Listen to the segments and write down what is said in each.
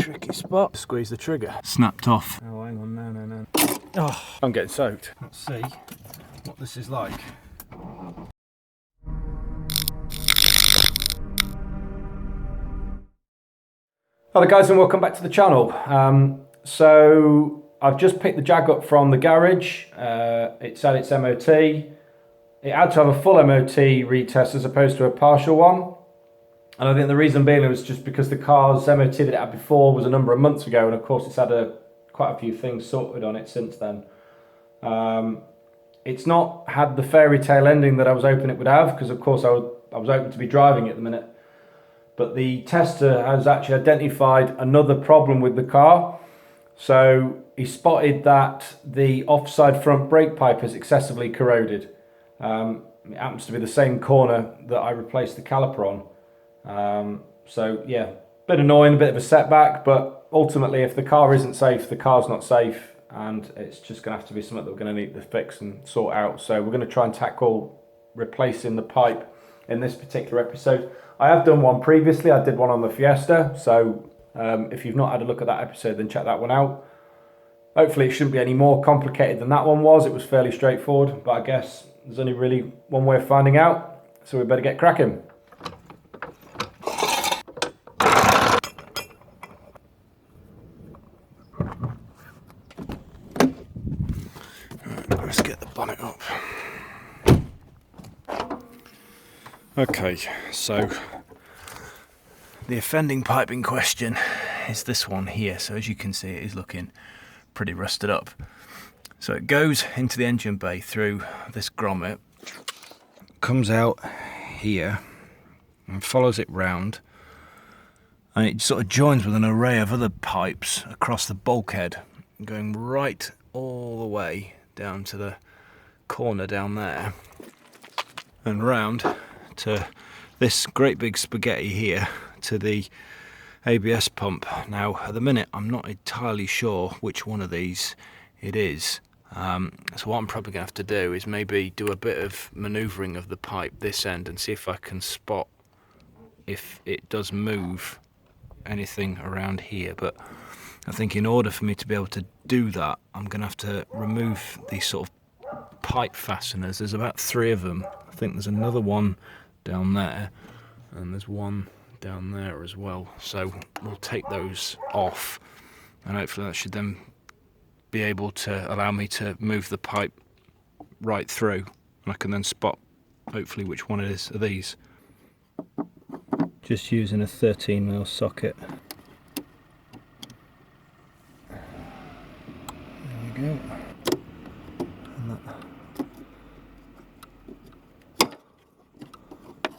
tricky spot. Squeeze the trigger. Snapped off. Oh, hang on, no. Oh, I'm getting soaked. Let's see what this is like. Hello guys and welcome back to the channel. So I've just picked the Jag up from the garage. It's had its MOT. It had to have a full MOT retest as opposed to a partial one. And I think the reason being was just because the car's MOT that it had before was a number of months ago, and of course it's had quite a few things sorted on it since then. It's not had the fairy tale ending that I was hoping it would have, because of course I was hoping to be driving it at the minute. But the tester has actually identified another problem with the car. So he spotted that the offside front brake pipe is excessively corroded. It happens to be the same corner that I replaced the caliper on. So yeah, bit annoying, a bit of a setback, but ultimately if the car isn't safe, the car's not safe, and it's just going to have to be something that we're going to need to fix and sort out. So we're going to try and tackle replacing the pipe in this particular episode. I have done one previously. I did one on the Fiesta, so if you've not had a look at that episode, then check that one out. Hopefully it shouldn't be any more complicated than that one was. It was fairly straightforward, but I guess there's only really one way of finding out, so we better get cracking. Let's get the bonnet up. Okay, so the offending pipe in question is this one here. So as you can see, it is looking pretty rusted up. So it goes into the engine bay through this grommet, comes out here and follows it round, and it sort of joins with an array of other pipes across the bulkhead, going right all the way down to the corner down there and round to this great big spaghetti here to the ABS pump. Now at the minute I'm not entirely sure which one of these it is, so what I'm probably going to have to do is maybe do a bit of manoeuvring of the pipe this end and see if I can spot if it does move anything around here. But I think in order for me to be able to do that, I'm going to have to remove these sort of pipe fasteners. There's about 3 of them. I think there's another one down there, and there's one down there as well. So we'll take those off, and hopefully that should then be able to allow me to move the pipe right through, and I can then spot hopefully which one it is of these. Just using a 13mm socket. There we go. And that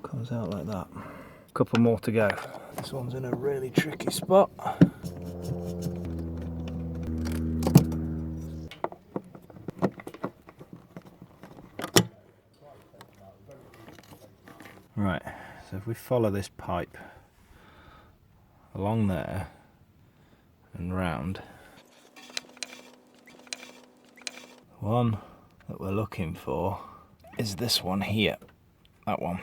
comes out like that. A couple more to go. This one's in a really tricky spot. Right, so if we follow this pipe along there and round, the one that we're looking for is this one here, that one.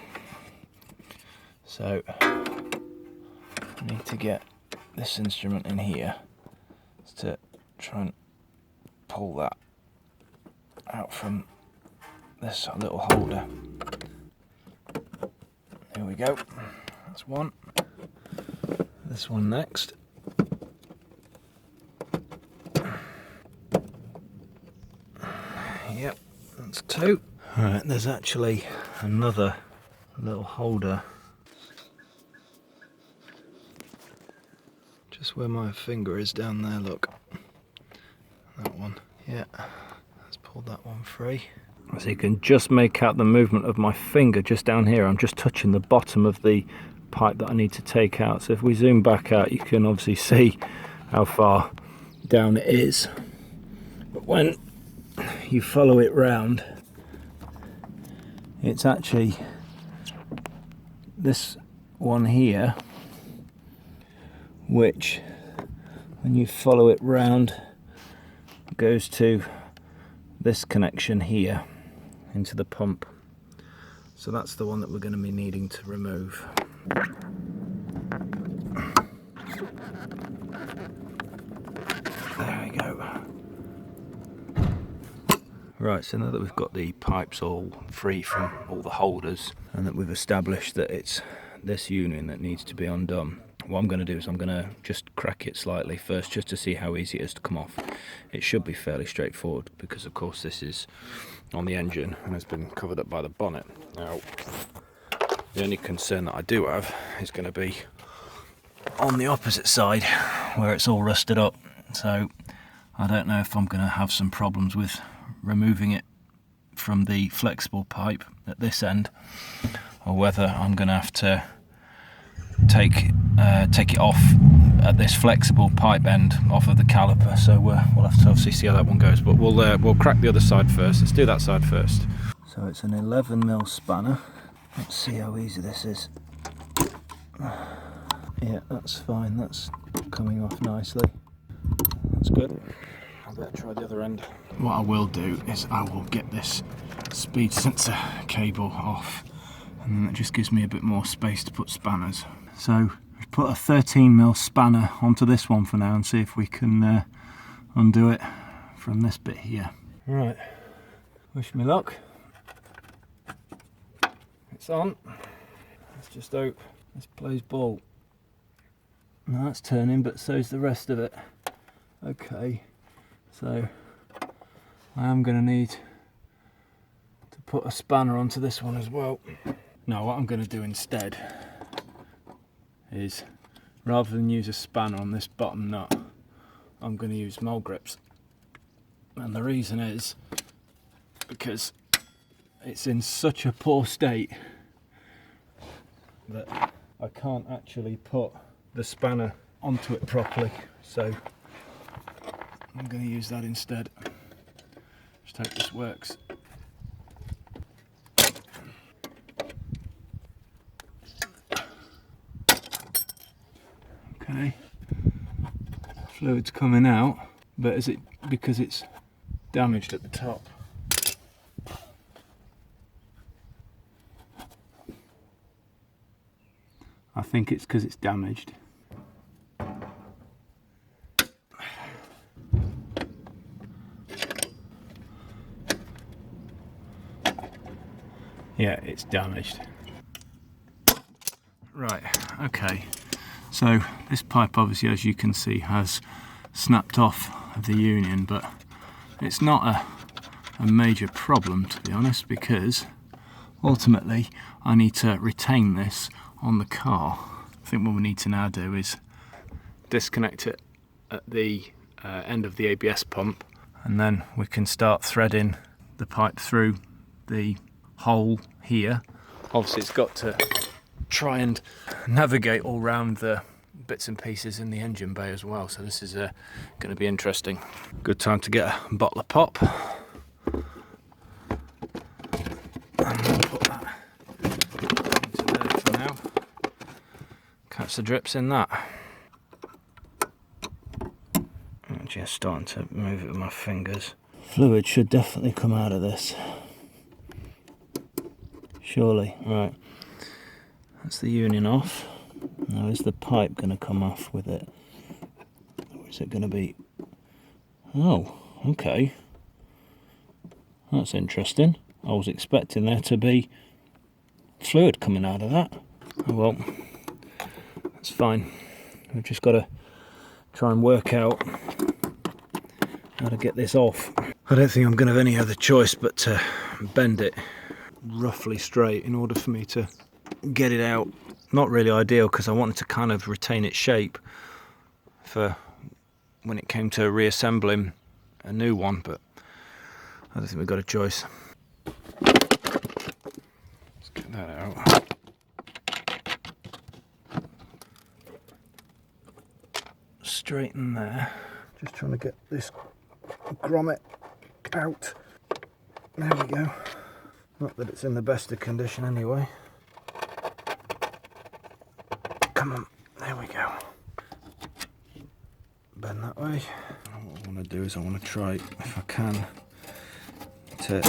So I need to get this instrument in here to try and pull that out from this little holder. There we go, that's one. This one next. Yep, that's 2. Alright, there's actually another little holder just where my finger is down there, look. That one, yeah. Let's pull that one free. So you can just make out the movement of my finger just down here. I'm just touching the bottom of the pipe that I need to take out. So if we zoom back out, you can obviously see how far down it is. But when you follow it round, it's actually this one here, which when you follow it round goes to this connection here into the pump. So that's the one that we're going to be needing to remove. Right, so now that we've got the pipes all free from all the holders and that we've established that it's this union that needs to be undone, what I'm going to do is I'm going to just crack it slightly first just to see how easy it is to come off. It should be fairly straightforward because of course this is on the engine and has been covered up by the bonnet. Now, the only concern that I do have is going to be on the opposite side where it's all rusted up. So I don't know if I'm going to have some problems with removing it from the flexible pipe at this end, or whether I'm going to have to take it off at this flexible pipe end off of the caliper. So we'll have to obviously see how that one goes, but we'll crack the other side first. Let's do that side first. So it's an 11mm spanner. Let's see how easy this is. Yeah, that's fine, that's coming off nicely. That's good. I better try the other end. What I will do is I will get this speed sensor cable off, and then it just gives me a bit more space to put spanners. So we've put a 13mm spanner onto this one for now and see if we can undo it from this bit here. Right, wish me luck. It's on. Let's just hope this plays ball. Now that's turning, but so's the rest of it. Okay, so I am going to need to put a spanner onto this one as well. Now what I'm going to do instead is, rather than use a spanner on this bottom nut, I'm going to use mole grips. And the reason is because it's in such a poor state that I can't actually put the spanner onto it properly. So I'm going to use that instead. Just hope this works. Okay, fluid's coming out, but is it because it's damaged at the top? I think it's because it's damaged. Yeah, it's damaged. Right, okay. So this pipe obviously, as you can see, has snapped off of the union, but it's not a major problem, to be honest, because ultimately I need to retain this on the car. I think what we need to now do is disconnect it at the end of the ABS pump, and then we can start threading the pipe through the hole here. Obviously it's got to try and navigate all round the bits and pieces in the engine bay as well, so this is going to be interesting. Good time to get a bottle of pop. And we'll put that into there for now. Catch the drips in that. I'm just starting to move it with my fingers. Fluid should definitely come out of this. Surely. Right. That's the union off. Now is the pipe going to come off with it? Or is it going to be... Oh, okay. That's interesting. I was expecting there to be fluid coming out of that. Oh well, that's fine. We've just got to try and work out how to get this off. I don't think I'm going to have any other choice but to bend it roughly straight in order for me to get it out. Not really ideal because I wanted to kind of retain its shape for when it came to reassembling a new one, but I don't think we've got a choice. Let's get that out. Straighten there. Just trying to get this grommet out. There we go. Not that it's in the best of condition anyway. Come on, there we go. Bend that way. What I want to do is I want to try, if I can, to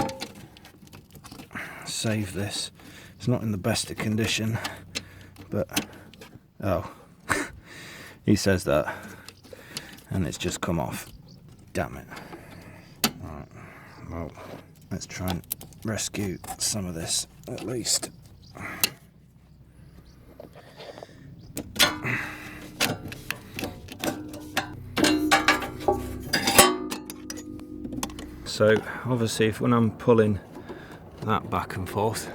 save this. It's not in the best of condition, but oh, he says that, and it's just come off. Damn it. Right, Well, let's try and rescue some of this at least. So obviously when I'm pulling that back and forth,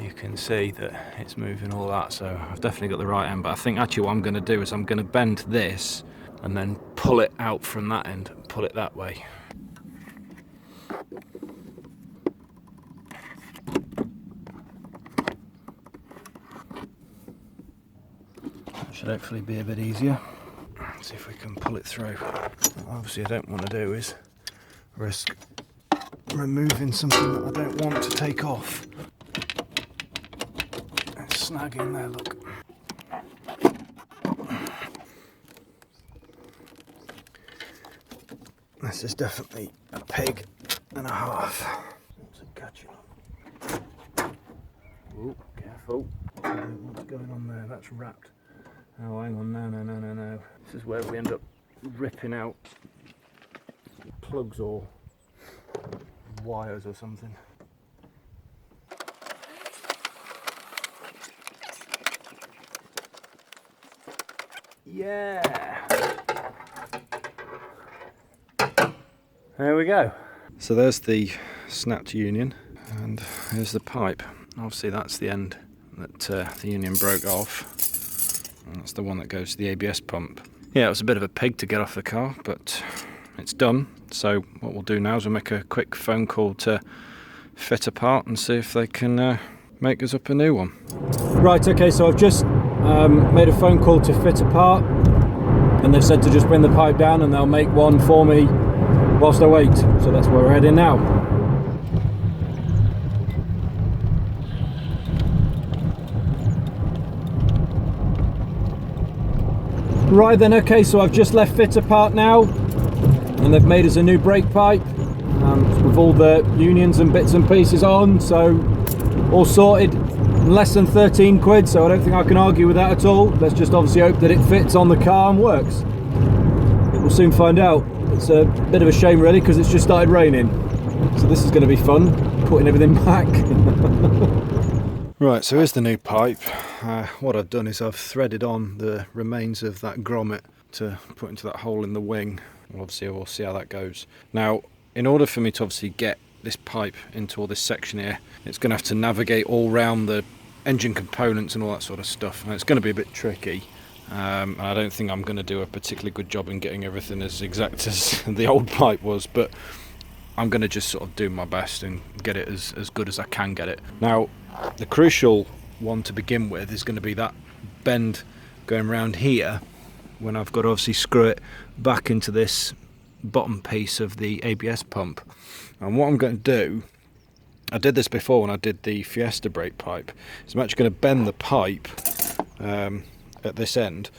you can see that it's moving all that, so I've definitely got the right end, but I think actually what I'm going to do is I'm going to bend this and then pull it out from that end and pull it that way. That should hopefully be a bit easier. Let's see if we can pull it through. What obviously I don't want to do is risk removing something that I don't want to take off. It's snagging there, look. This is definitely a pig and a half. What's it catching on? Oh, careful. What's going on there? That's wrapped. Oh, hang on, no. This is where we end up ripping out plugs or wires or something. Yeah! There we go. So there's the snapped union, and here's the pipe. Obviously that's the end that the union broke off. And that's the one that goes to the ABS pump. Yeah, it was a bit of a pig to get off the car, but it's done. So what we'll do now is we'll make a quick phone call to Fit Apart and see if they can make us up a new one. Right, okay, so I've just made a phone call to Fit Apart, and they've said to just bring the pipe down and they'll make one for me whilst I wait. So that's where we're heading now. Right then, okay, so I've just left Fit Apart now, and they've made us a new brake pipe with all the unions and bits and pieces on, so all sorted. Less than 13 quid, so I don't think I can argue with that at all. Let's just obviously hope that it fits on the car and works. We'll soon find out. It's a bit of a shame really, because it's just started raining, so this is going to be fun, putting everything back. Right, so here's the new pipe. What I've done is I've threaded on the remains of that grommet to put into that hole in the wing. Obviously we'll see how that goes. Now, in order for me to obviously get this pipe into all this section here, it's going to have to navigate all round the engine components and all that sort of stuff, and it's going to be a bit tricky. And I don't think I'm going to do a particularly good job in getting everything as exact as the old pipe was, but I'm going to just sort of do my best and get it as good as I can get it. Now, the crucial one to begin with is going to be that bend going around here, when I've got to obviously screw it back into this bottom piece of the ABS pump. And what I'm going to do, I did this before when I did the Fiesta brake pipe, is I'm actually going to bend the pipe at this end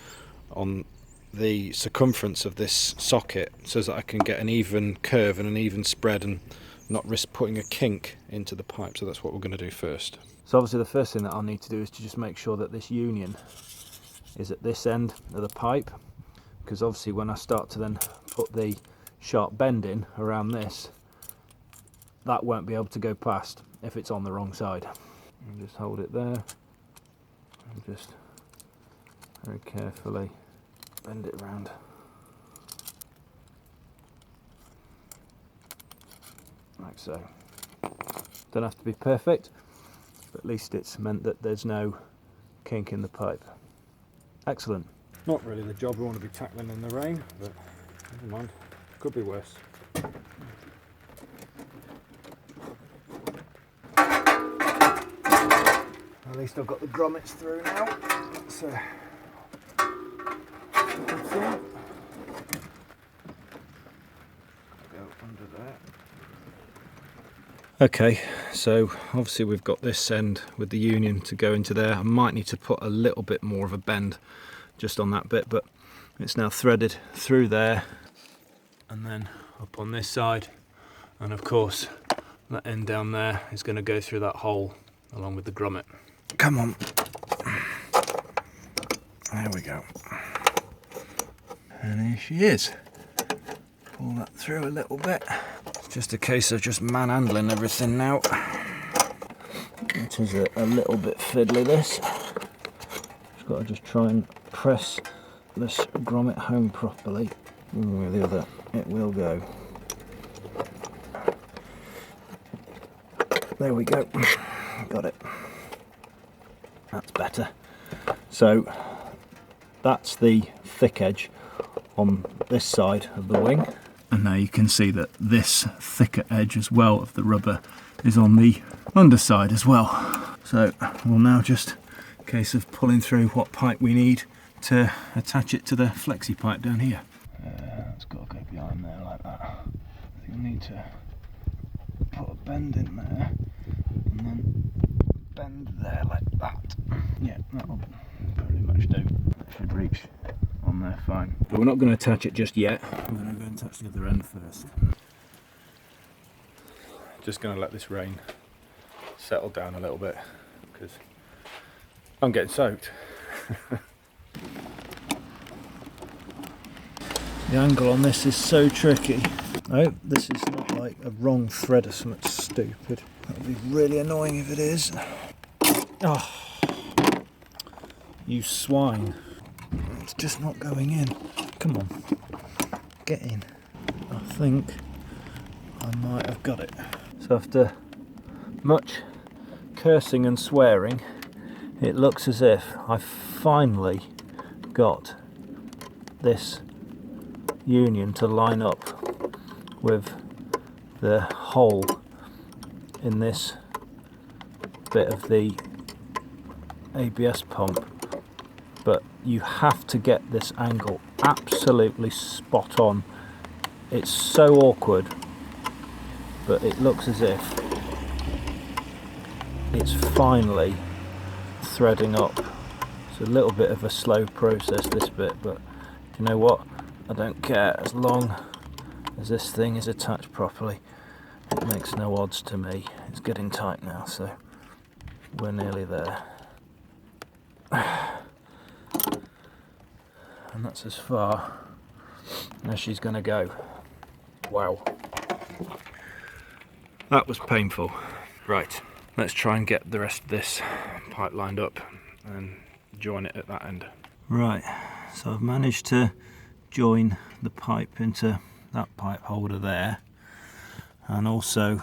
on the circumference of this socket, so that I can get an even curve and an even spread and not risk putting a kink into the pipe. So that's what we're going to do first. So obviously the first thing that I'll need to do is to just make sure that this union is at this end of the pipe, because obviously when I start to then put the sharp bend in around this, that won't be able to go past if it's on the wrong side. And just hold it there and just very carefully bend it around. Like so. Don't have to be perfect, but at least it's meant that there's no kink in the pipe. Excellent. Not really the job we want to be tackling in the rain, but never mind, could be worse. At least I've got the grommets through now, so go under there. Okay, so obviously we've got this end with the union to go into there. I might need to put a little bit more of a bend just on that bit, but it's now threaded through there and then up on this side, and of course that end down there is going to go through that hole along with the grommet. Come on, there we go, and here she is. Pull that through a little bit. just a case of just manhandling everything now. It is a little bit fiddly, this. Just got to just try and press this grommet home properly. One way or the other, it will go. There we go. Got it. That's better. So that's the thick edge on this side of the wing. And now you can see that this thicker edge as well of the rubber is on the underside as well. So we'll now just a case of pulling through what pipe we need to attach it to the flexi pipe down here. It's got to go behind there like that. I think we need to put a bend in there and then bend there like that. Yeah, that'll pretty much do. That should reach on there fine. But we're not going to attach it just yet. We're going to go and attach the other end first. Just going to let this rain settle down a little bit because I'm getting soaked. The angle on this is so tricky. I hope this is not like a wrong thread or something stupid. That would be really annoying if it is. Oh, you swine. It's just not going in. Come on, get in. I think I might have got it. So after much cursing and swearing, it looks as if I've finally got this union to line up with the hole in this bit of the ABS pump, but you have to get this angle absolutely spot on. It's so awkward, but it looks as if it's finally threading up. It's a little bit of a slow process, this bit, but you know what? I don't care as long as this thing is attached properly. It makes no odds to me. It's getting tight now, so we're nearly there. And that's as far as she's going to go. Wow. That was painful. Right, let's try and get the rest of this pipe lined up and join it at that end. Right, so I've managed to join the pipe into that pipe holder there, and also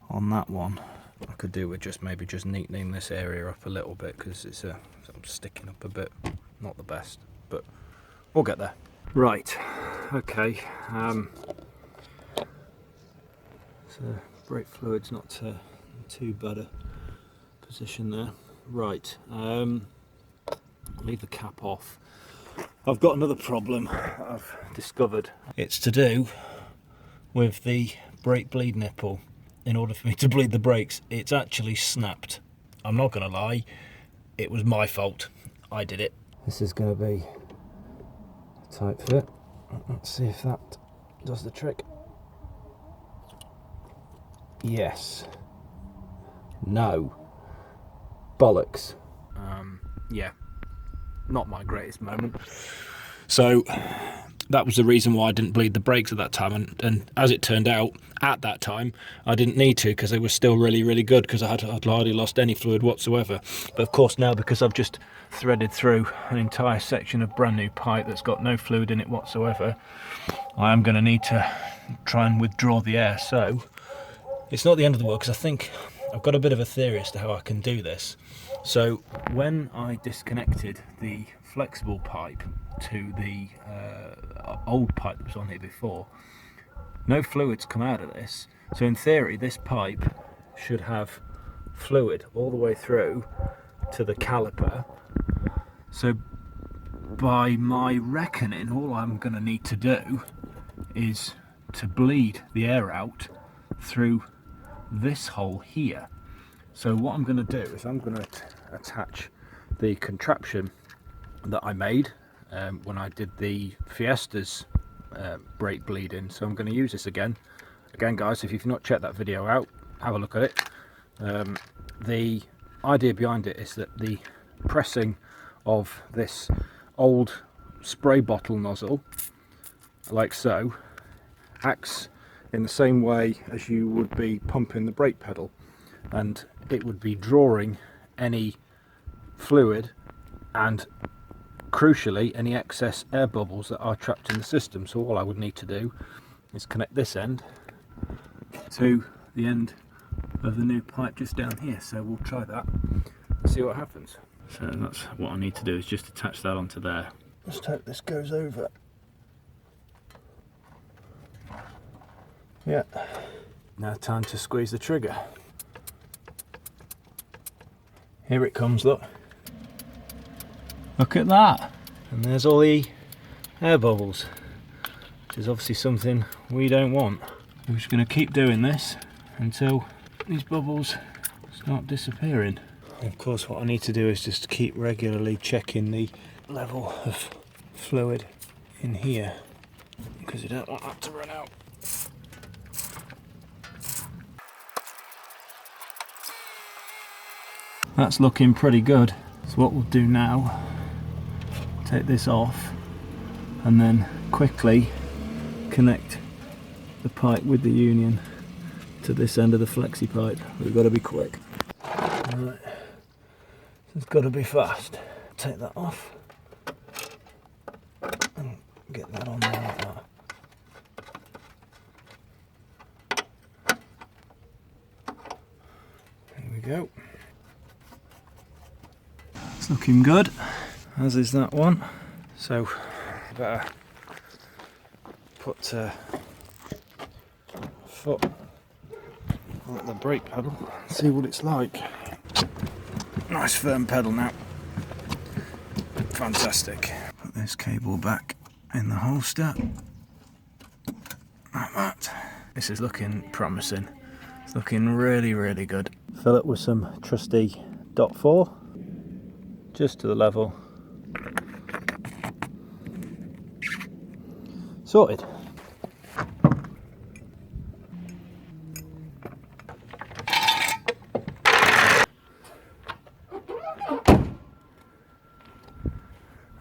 on that one I could do with just maybe just neatening this area up a little bit because it's sort of sticking up a bit. Not the best, but we'll get there. Right, okay, so brake fluid's not too bad a position there. Right, leave the cap off. I've got another problem I've discovered. It's to do with the brake bleed nipple. In order for me to bleed the brakes, it's actually snapped. I'm not going to lie, it was my fault. I did it. This is going to be a tight fit. Let's see if that does the trick. Yes. No. Bollocks. Yeah. Not my greatest moment. So that was the reason why I didn't bleed the brakes at that time, and as it turned out, at that time I didn't need to because they were still really good because I'd hardly lost any fluid whatsoever. But of course now, because I've just threaded through an entire section of brand new pipe that's got no fluid in it whatsoever, I am going to need to try and withdraw the air. So it's not the end of the world because I think I've got a bit of a theory as to how I can do this. So when I disconnected the flexible pipe to the old pipe that was on here before, no fluids come out of this. So in theory, this pipe should have fluid all the way through to the caliper. So by my reckoning, all I'm going to need to do is to bleed the air out through this hole here. So what I'm going to do is I'm going to attach the contraption that I made when I did the Fiesta's brake bleeding. So I'm going to use this again. Again, guys, if you've not checked that video out, have a look at it. The idea behind it is that the pressing of this old spray bottle nozzle, like so, acts in the same way as you would be pumping the brake pedal, and it would be drawing any fluid and crucially any excess air bubbles that are trapped in the system. So all I would need to do is connect this end to the end of the new pipe just down here. So we'll try that and see what happens. So that's what I need to do, is just attach that onto there. Just hope this goes over. Yeah. Now time to squeeze the trigger. Here it comes, look. Look at that. And there's all the air bubbles, which is obviously something we don't want. We're just going to keep doing this until these bubbles start disappearing. And of course what I need to do is just keep regularly checking the level of fluid in here, because you don't want that to run out. That's looking pretty good. So what we'll do now, take this off and then quickly connect the pipe with the union to this end of the flexi pipe. We've got to be quick. Right. It's got to be fast. Take that off and get that on there like that. There we go. It's looking good, as is that one. So better put a foot on the brake pedal and see what it's like. Nice firm pedal now. Fantastic. Put this cable back in the holster like that. This is looking promising. It's looking really, really good. Fill it with some trusty .4 just to the level. Sorted.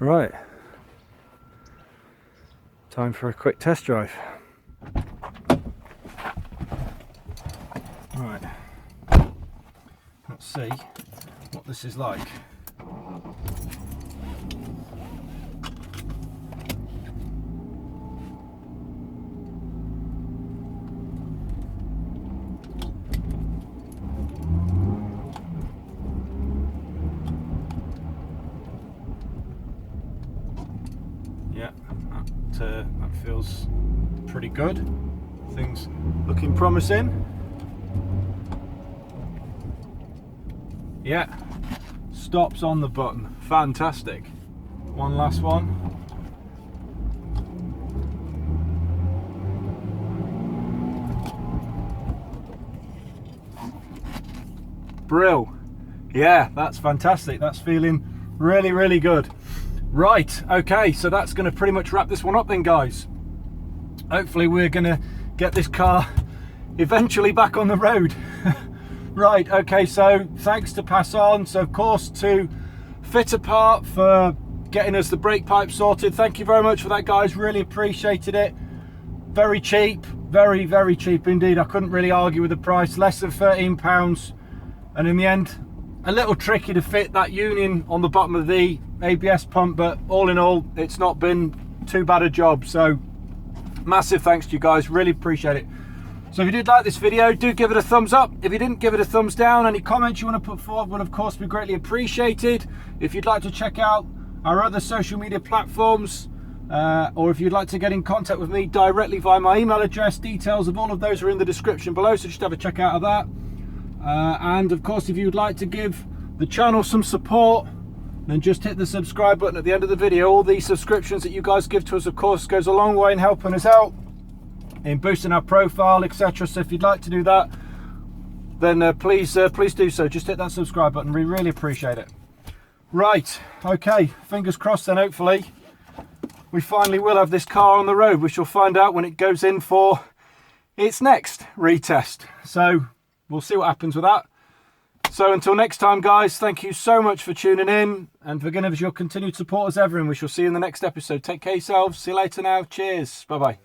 Right, time for a quick test drive. Right, let's see what this is like. Yeah, that feels pretty good. Things looking promising. Yeah, stops on the button. Fantastic. One last one. Brill. Yeah, that's fantastic. That's feeling really, really good. Right, okay, so that's going to pretty much wrap this one up then, guys. Hopefully we're going to get this car eventually back on the road. Right, okay, so thanks to Pass On, so of course to Fit Apart for getting us the brake pipe sorted. Thank you very much for that, guys, really appreciated it. Very cheap, very, very cheap indeed. I couldn't really argue with the price, less than £13. And in the end, a little tricky to fit that union on the bottom of the ABS pump, but all in all, it's not been too bad a job. So massive thanks to you guys, really appreciate it. So if you did like this video, do give it a thumbs up. If you didn't, give it a thumbs down. Any comments you want to put forward would of course be greatly appreciated. If you'd like to check out our other social media platforms, or if you'd like to get in contact with me directly via my email address, details of all of those are in the description below, so just have a check out of that. And of course, if you'd like to give the channel some support, then just hit the subscribe button at the end of the video. All the subscriptions that you guys give to us, of course, goes a long way in helping us out, in boosting our profile, etc. So if you'd like to do that, then please do so. Just hit that subscribe button. We really appreciate it. Right, okay, fingers crossed then, hopefully we finally will have this car on the road. We shall find out when it goes in for its next retest. So we'll see what happens with that. So until next time, guys, thank you so much for tuning in and for giving us your continued support as ever, and we shall see you in the next episode. Take care of yourselves. See you later now. Cheers. Bye-bye.